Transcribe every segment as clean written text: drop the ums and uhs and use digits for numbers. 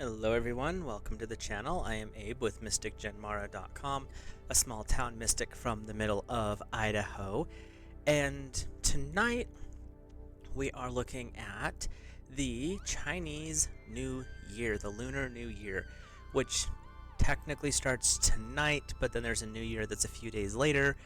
Hello everyone, welcome to the channel. I am Abe with MysticGenmara.com, a small town mystic from the middle of Idaho. And tonight we are looking at the Chinese New Year, the Lunar New Year, which technically starts tonight, but then there's a new year that's a few days later.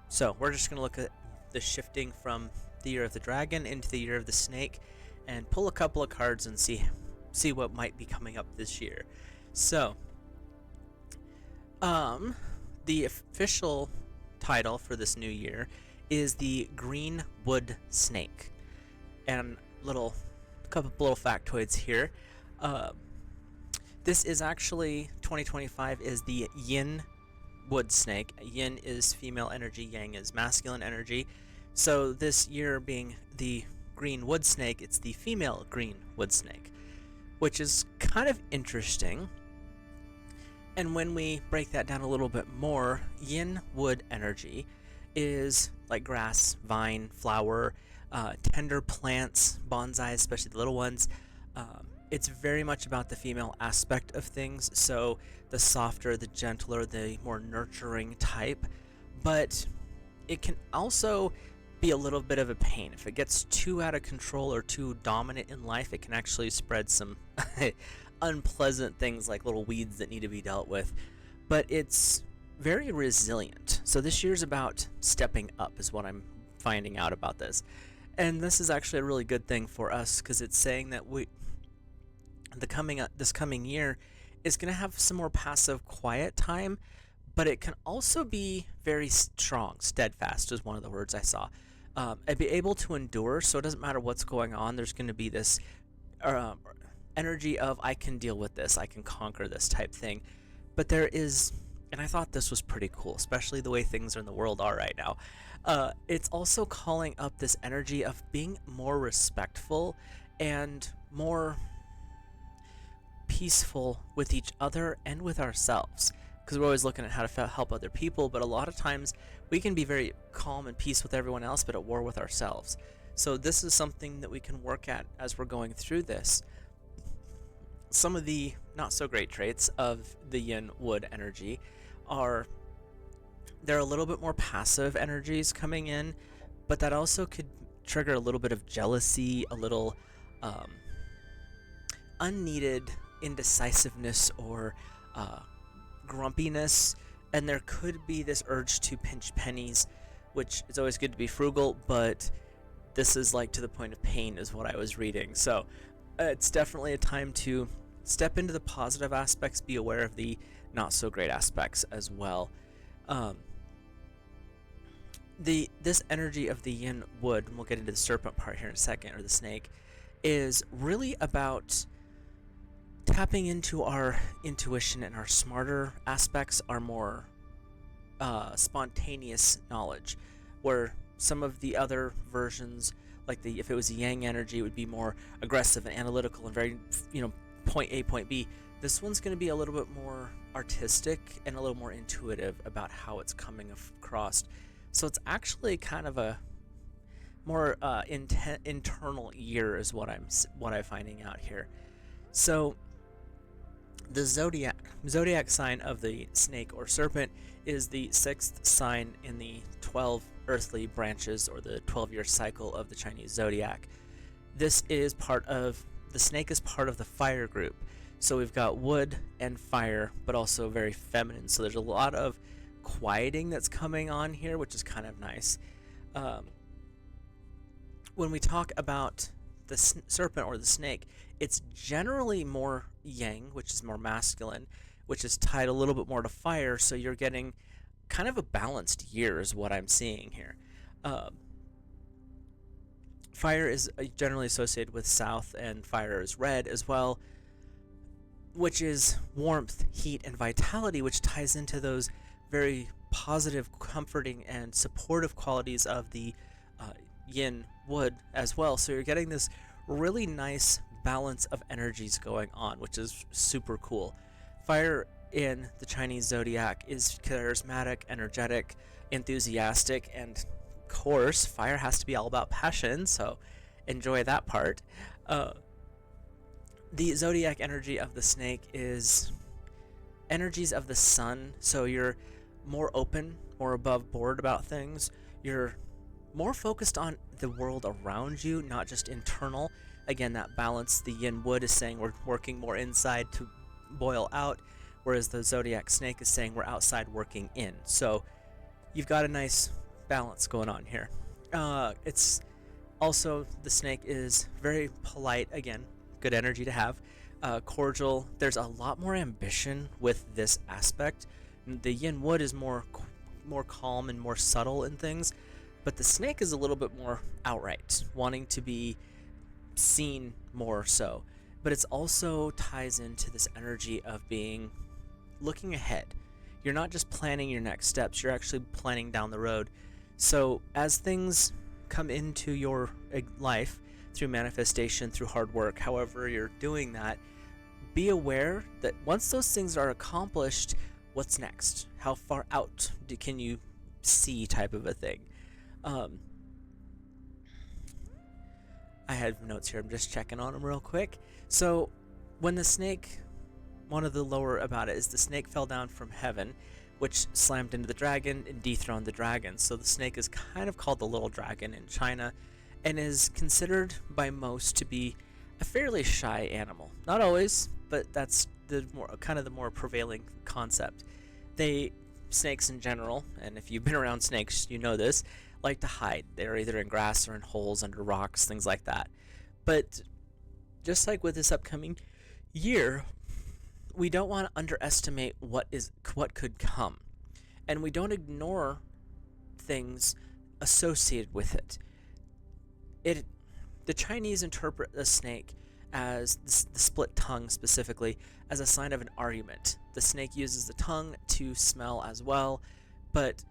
So we're just going to look at the shifting from the year of the dragon into the year of the snake and pull a couple of cards and see what might be coming up this year. So, the official title for this new year is the Green Wood Snake. And a couple little factoids here. This is actually 2025 is the Yin Wood Snake. Yin is female energy, Yang is masculine energy. So this year being the Green Wood Snake, it's the female Green Wood Snake, which is kind of interesting. And when we break that down a little bit more, yin wood energy is like grass, vine, flower, tender plants, bonsai, especially the little ones. It's very much about the female aspect of things, so the softer, the gentler, the more nurturing type. But it can also be a little bit of a pain. If it gets too out of control or too dominant in life, it can actually spread some unpleasant things like little weeds that need to be dealt with. But it's very resilient. So this year's about stepping up is what I'm finding out about this. And this is actually a really good thing for us because it's saying that this coming year is going to have some more passive quiet time, but it can also be very strong. Steadfast is one of the words I saw. And be able to endure, so it doesn't matter what's going on, there's going to be this energy of I can deal with this, I can conquer this type thing. But there is, and I thought this was pretty cool, especially the way things in the world are right now. It's also calling up this energy of being more respectful and more peaceful with each other and with ourselves, because we're always looking at how to help other people, but a lot of times we can be very calm and peace with everyone else but at war with ourselves. So this is something that we can work at as we're going through this. Some of the not so great traits of the yin wood energy are there are a little bit more passive energies coming in, but that also could trigger a little bit of jealousy, a little unneeded indecisiveness or grumpiness, and there could be this urge to pinch pennies, which is always good to be frugal, but this is like to the point of pain is what I was reading. So it's definitely a time to step into the positive aspects, be aware of the not so great aspects as well. This energy of the yin wood, and we'll get into the serpent part here in a second, or the snake, is really about tapping into our intuition and our smarter aspects, our more spontaneous knowledge, where some of the other versions, like if it was a yang energy, it would be more aggressive and analytical and very, point A, point B. This one's going to be a little bit more artistic and a little more intuitive about how it's coming across. So it's actually kind of a more internal year is what I'm finding out here. So the zodiac sign of the snake or serpent is the 6th sign in the 12 earthly branches, or the 12-year cycle of the Chinese zodiac. The snake is part of the fire group. So we've got wood and fire, but also very feminine. So there's a lot of quieting that's coming on here, which is kind of nice. When we talk about the serpent or the snake, it's generally more yang, which is more masculine, which is tied a little bit more to fire, so you're getting kind of a balanced year is what I'm seeing here. Fire is generally associated with south, and fire is red as well, which is warmth, heat, and vitality, which ties into those very positive, comforting, and supportive qualities of the yin wood as well. So you're getting this really nice balance of energies going on, which is super cool. Fire in the Chinese zodiac is charismatic, energetic, enthusiastic, and of course fire has to be all about passion, so enjoy that part. The zodiac energy of the snake is energies of the sun, so you're more open, more above board about things. You're more focused on the world around you, not just internal. Again, that balance, the yin wood is saying we're working more inside to boil out, whereas the zodiac snake is saying we're outside working in. So you've got a nice balance going on here. It's also, the snake is very polite, again, good energy to have. Cordial. There's a lot more ambition with this aspect. The yin wood is more calm and more subtle in things, but the snake is a little bit more outright, wanting to be seen more so. But it's also ties into this energy of being looking ahead. You're not just planning your next steps, you're actually planning down the road. So as things come into your life through manifestation, through hard work, however you're doing that, be aware that once those things are accomplished, what's next? How far out can you see, type of a thing. I had notes here, I'm just checking on them real quick. So when the snake, one of the lower about it is the snake fell down from heaven, which slammed into the dragon and dethroned the dragon. So the snake is kind of called the little dragon in China, and is considered by most to be a fairly shy animal. Not always, but that's the more prevailing concept. Snakes in general, and if you've been around snakes, you know this, like to hide. They're either in grass or in holes under rocks, things like that. But just like with this upcoming year, we don't want to underestimate what could come, and we don't ignore things associated with it. The Chinese interpret the snake as the split tongue specifically as a sign of an argument. The snake uses the tongue to smell as well, but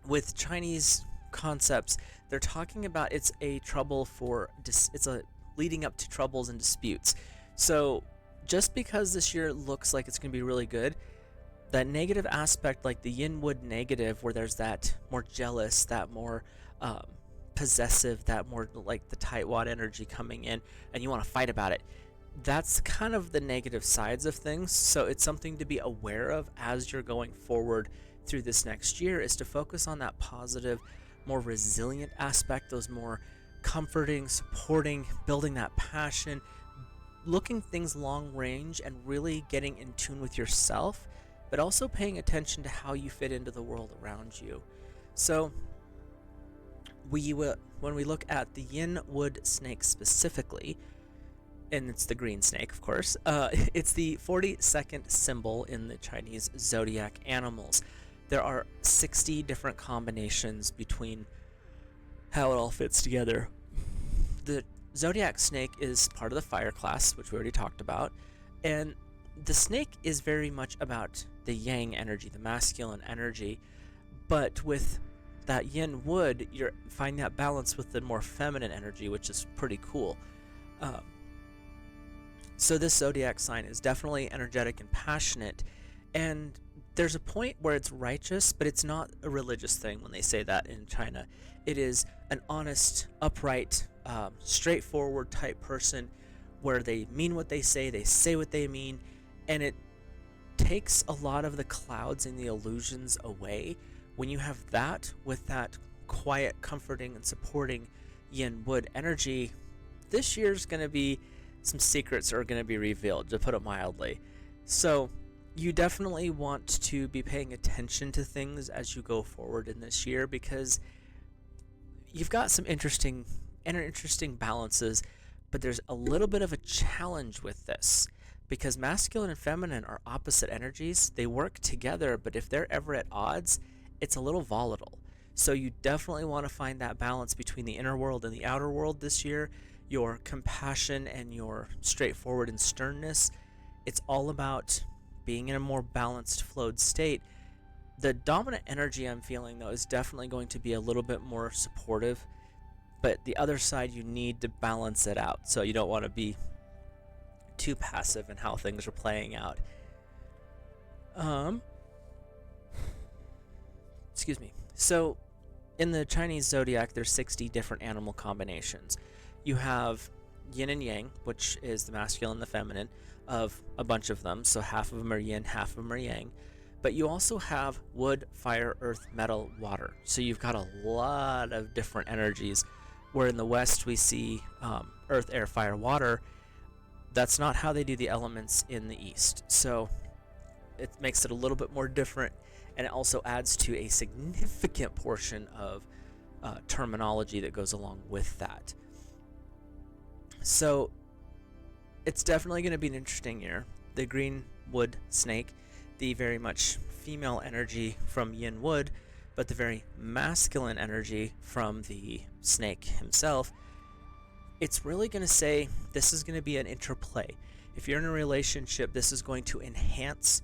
with Chinese concepts, they're talking about it's a leading up to troubles and disputes. So just because this year looks like it's going to be really good, that negative aspect, like the yin wood negative, where there's that more jealous, that more possessive, that more like the tightwad energy coming in, and you want to fight about it, that's kind of the negative sides of things. So it's something to be aware of as you're going forward through this next year, is to focus on that positive, more resilient aspect, those more comforting, supporting, building that passion, looking things long range and really getting in tune with yourself, but also paying attention to how you fit into the world around you. So when we look at the yin wood snake specifically, and it's the green snake, of course, it's the 42nd symbol in the Chinese zodiac animals. There are 60 different combinations between how it all fits together. The zodiac snake is part of the fire class, which we already talked about, and the snake is very much about the yang energy, the masculine energy, but with that yin wood, you're finding that balance with the more feminine energy, which is pretty cool. So this zodiac sign is definitely energetic and passionate, and there's a point where it's righteous, but it's not a religious thing when they say that in China. It is an honest, upright, straightforward type person where they mean what they say what they mean, and it takes a lot of the clouds and the illusions away when you have that with that quiet, comforting, and supporting yin wood energy. This year's going to be some secrets are going to be revealed, to put it mildly. So you definitely want to be paying attention to things as you go forward in this year, because you've got some interesting balances, but there's a little bit of a challenge with this, because masculine and feminine are opposite energies. They work together, but if they're ever at odds, it's a little volatile. So you definitely want to find that balance between the inner world and the outer world this year, your compassion and your straightforward and sternness. It's all about being in a more balanced, flowed state. The dominant energy I'm feeling, though, is definitely going to be a little bit more supportive, but the other side, you need to balance it out. So you don't want to be too passive in how things are playing out. Excuse me. So in the Chinese zodiac, there's 60 different animal combinations. You have yin and yang, which is the masculine and the feminine of a bunch of them. So half of them are yin, half of them are yang. But you also have wood, fire, earth, metal, water. So you've got a lot of different energies. Where in the West we see earth, air, fire, water. That's not how they do the elements in the East. So it makes it a little bit more different, and it also adds to a significant portion of terminology that goes along with that. So it's definitely going to be an interesting year. The green wood snake, the very much female energy from yin wood, but the very masculine energy from the snake himself. It's really going to say this is going to be an interplay. If you're in a relationship, this is going to enhance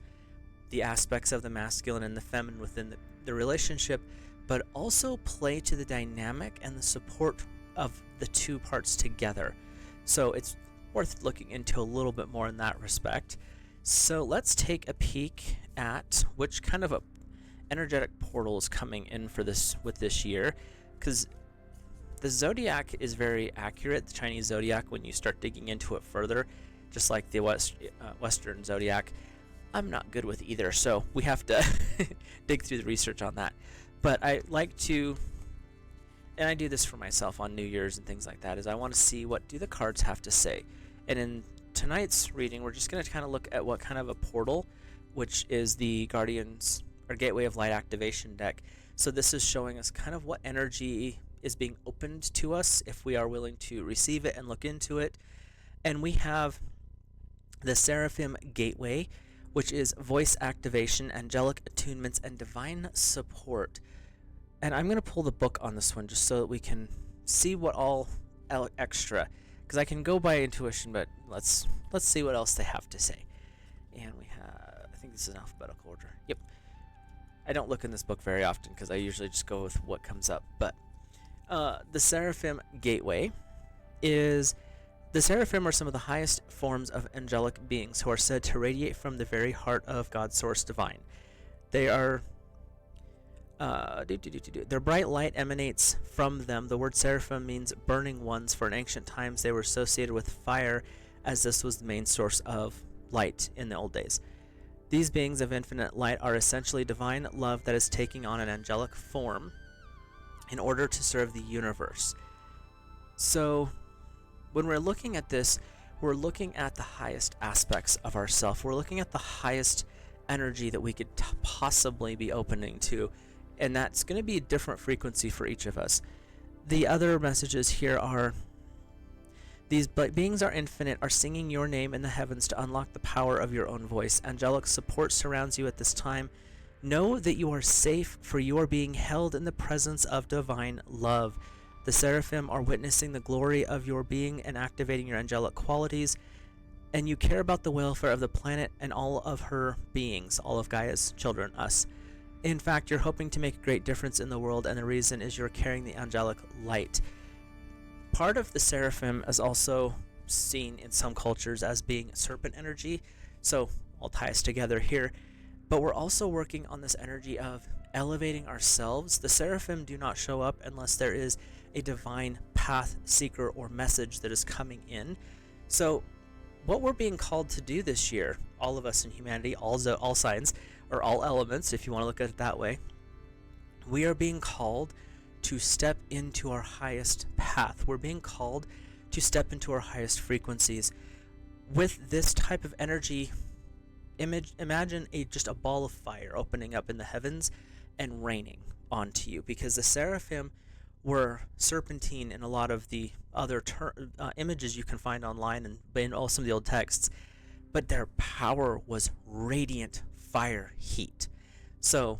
the aspects of the masculine and the feminine within the relationship, but also play to the dynamic and the support of the two parts together. So it's worth looking into a little bit more in that respect. So let's take a peek at which kind of a energetic portal is coming in for this with this year, because the zodiac is very accurate, the Chinese zodiac, when you start digging into it further, just like the Western zodiac. I'm not good with either, so we have to dig through the research on that. But I like to, and I do this for myself on New Year's and things like that, is I want to see what do the cards have to say. And in tonight's reading, we're just going to kind of look at what kind of a portal, which is the Guardians or Gateway of Light activation deck. So this is showing us kind of what energy is being opened to us if we are willing to receive it and look into it. And we have the Seraphim Gateway, which is voice activation, angelic attunements, and divine support. And I'm going to pull the book on this one just so that we can see what all extra, because I can go by intuition, but let's see what else they have to say. And we have, I think this is in alphabetical order. Yep. I don't look in this book very often because I usually just go with what comes up. But the Seraphim Gateway is, the Seraphim are some of the highest forms of angelic beings who are said to radiate from the very heart of God's source divine. They are, their bright light emanates from them. The word Seraphim means burning ones. For in ancient times they were associated with fire, as this was the main source of light in the old days. These beings of infinite light are essentially divine love that is taking on an angelic form in order to serve the universe. So when we're looking at this, we're looking at the highest aspects of ourself. We're looking at the highest energy that we could possibly be opening to, and that's going to be a different frequency for each of us. The other messages here are, these beings are infinite, are singing your name in the heavens to unlock the power of your own voice. Angelic support surrounds you at this time. Know that you are safe, for you are being held in the presence of divine love. The Seraphim are witnessing the glory of your being and activating your angelic qualities, and you care about the welfare of the planet and all of her beings, all of Gaia's children, us. In fact, you're hoping to make a great difference in the world, and the reason is you're carrying the angelic light. Part of the Seraphim is also seen in some cultures as being serpent energy, so I'll tie us together here. But we're also working on this energy of elevating ourselves. The Seraphim do not show up unless there is a divine path seeker or message that is coming in. So what we're being called to do this year, all of us in humanity, all signs, or all elements, if you want to look at it that way, we are being called to step into our highest path. We're being called to step into our highest frequencies. With this type of energy, imagine just a ball of fire opening up in the heavens and raining onto you, because the Seraphim were serpentine in a lot of the other images you can find online and in all some of the old texts, but their power was radiant fire heat. So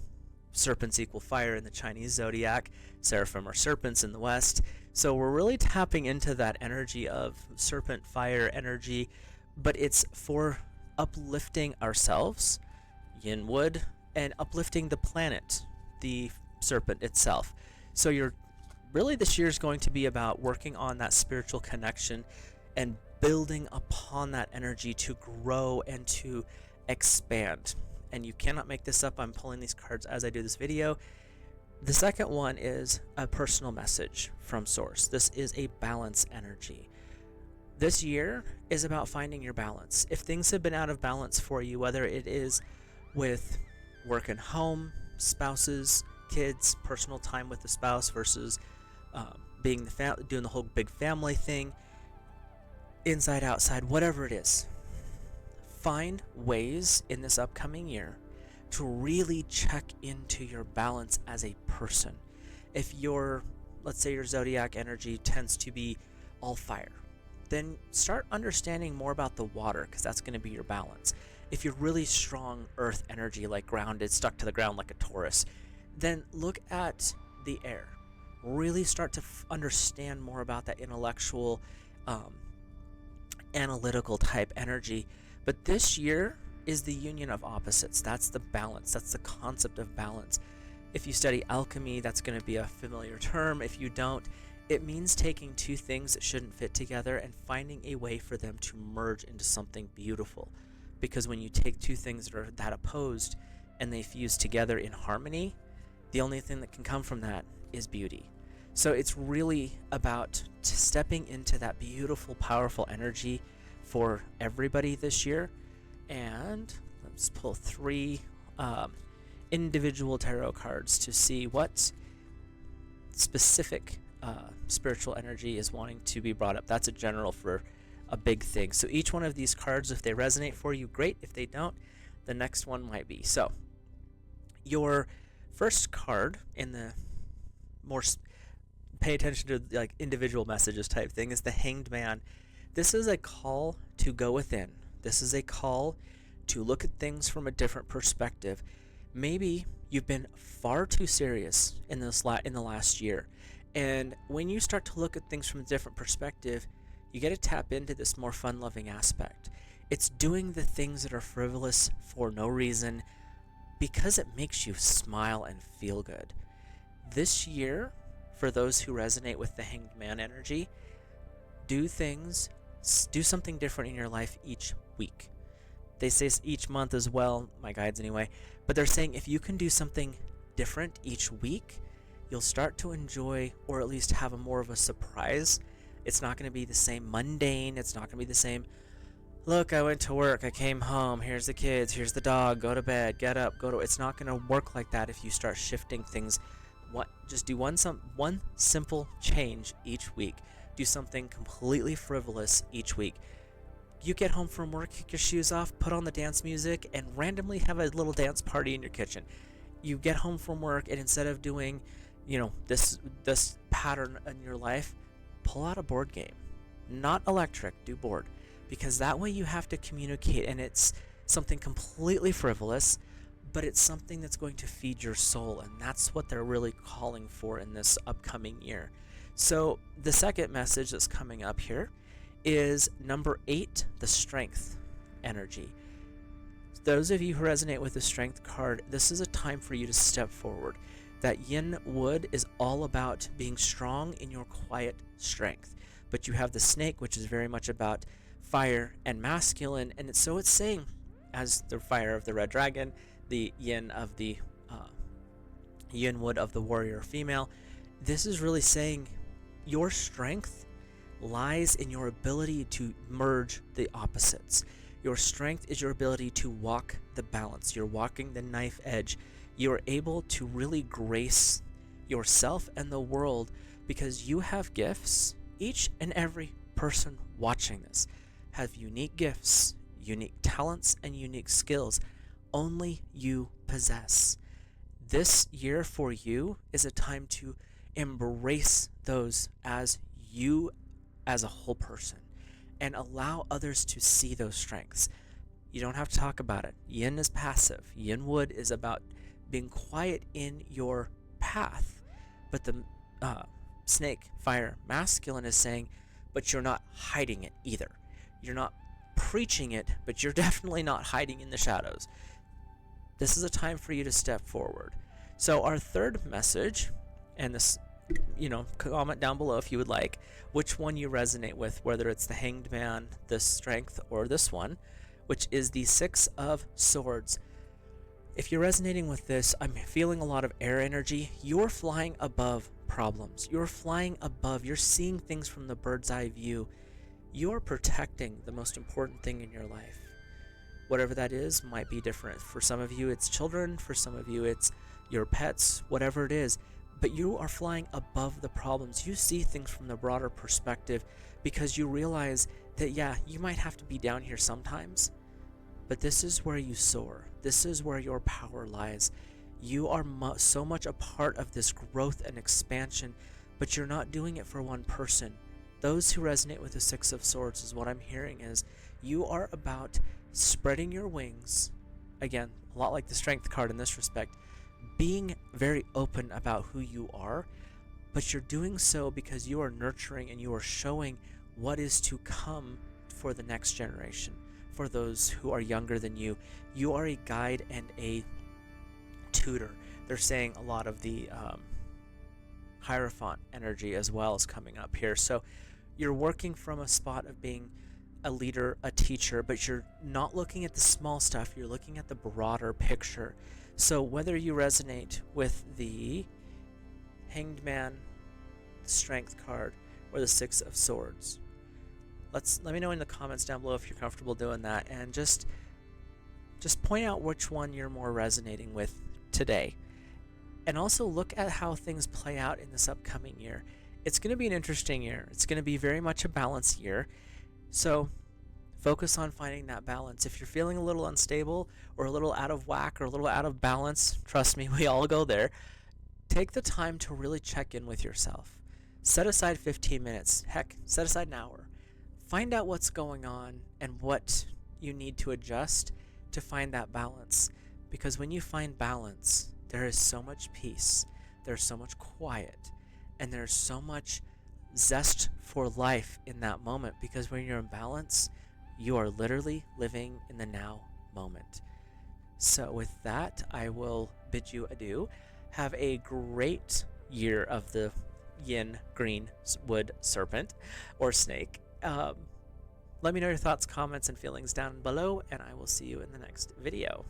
serpents equal fire in the Chinese zodiac, Seraphim are serpents in the West. So we're really tapping into that energy of serpent fire energy, but it's for uplifting ourselves, yin wood, and uplifting the planet, the serpent itself. So you're really, this year is going to be about working on that spiritual connection and building upon that energy to grow and to expand. And you cannot make this up. I'm pulling these cards as I do this video. The second one is a personal message from source. This is a balance energy. This year is about finding your balance. If things have been out of balance for you, whether it is with work and home, spouses, kids, personal time with the spouse versus being doing the whole big family thing, inside, outside, whatever it is, find ways in this upcoming year to really check into your balance as a person. If let's say your zodiac energy tends to be all fire, then start understanding more about the water, because that's going to be your balance. If you're really strong earth energy, like grounded, stuck to the ground like a Taurus, then look at the air. Really start to understand more about that intellectual, analytical type energy. But this year is the union of opposites. That's the balance. That's the concept of balance. If you study alchemy, that's going to be a familiar term. If you don't, it means taking two things that shouldn't fit together and finding a way for them to merge into something beautiful. Because when you take two things that are that opposed and they fuse together in harmony, the only thing that can come from that is beauty. So it's really about stepping into that beautiful, powerful energy for everybody this year. And let's pull three individual tarot cards to see what specific spiritual energy is wanting to be brought up. That's a general for a big thing. So each one of these cards, if they resonate for you, great. If they don't, the next one might be. So your first card in the more pay attention to like individual messages type thing is the Hanged Man. This is a call to go within. This is a call to look at things from a different perspective. Maybe you've been far too serious in the last year, and when you start to look at things from a different perspective, you get to tap into this more fun-loving aspect. It's doing the things that are frivolous for no reason because it makes you smile and feel good. This year, for those who resonate with the Hanged Man energy, do something different in your life each week. They say each month as well, my guides anyway, but they're saying if you can do something different each week, you'll start to enjoy, or at least have a more of a surprise. It's not going to be the same mundane. It's not going to be the same, look, I went to work, I came home, here's the kids, here's the dog, go to bed, get up, it's not going to work like that if you start shifting things. Just do one simple change each week. Do something completely frivolous each week. You get home from work, kick your shoes off, put on the dance music, and randomly have a little dance party in your kitchen. You get home from work, and instead of doing, this pattern in your life, pull out a board game. Not electric, do board. Because that way you have to communicate, and it's something completely frivolous, but it's something that's going to feed your soul, and that's what they're really calling for in this upcoming year. So the second message that's coming up here is number 8, the Strength energy. Those of you who resonate with the Strength card, this is a time for you to step forward. That yin wood is all about being strong in your quiet strength. But you have the snake, which is very much about fire and masculine, and it's saying, as the fire of the red dragon, the yin of the yin wood of the warrior female, this is really saying your strength lies in your ability to merge the opposites. Your strength is your ability to walk the balance. You're walking the knife edge. You're able to really grace yourself and the world because you have gifts. Each and every person watching this have unique gifts, unique talents, and unique skills only you possess. This year for you is a time to embrace those as you as a whole person and allow others to see those strengths. You don't have to talk about it. Yin is passive. Yin wood is about being quiet in your path. But the snake, fire, masculine is saying, but you're not hiding it either. You're not preaching it, but you're definitely not hiding in the shadows. This is a time for you to step forward. So our third message, and this, comment down below if you would like which one you resonate with, whether it's the Hanged Man, the Strength, or this one, which is the 6 of Swords. If you're resonating with this, I'm feeling a lot of air energy. You're flying above problems. You're flying above. You're seeing things from the bird's eye view. you are protecting the most important thing in your life. Whatever that is might be different. For some of you, it's children. For some of you, it's your pets, whatever it is. But you are flying above the problems. You see things from the broader perspective because you realize that, yeah, you might have to be down here sometimes, but this is where you soar. This is where your power lies. You are so much a part of this growth and expansion, but you're not doing it for one person. Those who resonate with the Six of Swords is what I'm hearing is you are about spreading your wings. Again, a lot like the Strength card in this respect, being very open about who you are, but you're doing so because you are nurturing and you are showing what is to come for the next generation, for those who are younger than you. You are a guide and a tutor. They're saying a lot of the Hierophant energy as well is coming up here. So you're working from a spot of being a leader, a teacher, but you're not looking at the small stuff, you're looking at the broader picture. So whether you resonate with the Hanged Man, the Strength card, or the Six of Swords, let me know in the comments down below if you're comfortable doing that, and just point out which one you're more resonating with today. And also look at how things play out in this upcoming year. It's going to be an interesting year. It's going to be very much a balanced year. So focus on finding that balance. If you're feeling a little unstable or a little out of whack or a little out of balance, trust me, we all go there. Take the time to really check in with yourself. Set aside 15 minutes. Heck, set aside an hour. Find out what's going on and what you need to adjust to find that balance. Because when you find balance, there is so much peace, there's so much quiet, and there's so much zest for life in that moment, because when you're in balance, you are literally living in the now moment. So with that, I will bid you adieu. Have a great year of the yin green wood serpent or snake. Let me know your thoughts, comments, and feelings down below, and I will see you in the next video.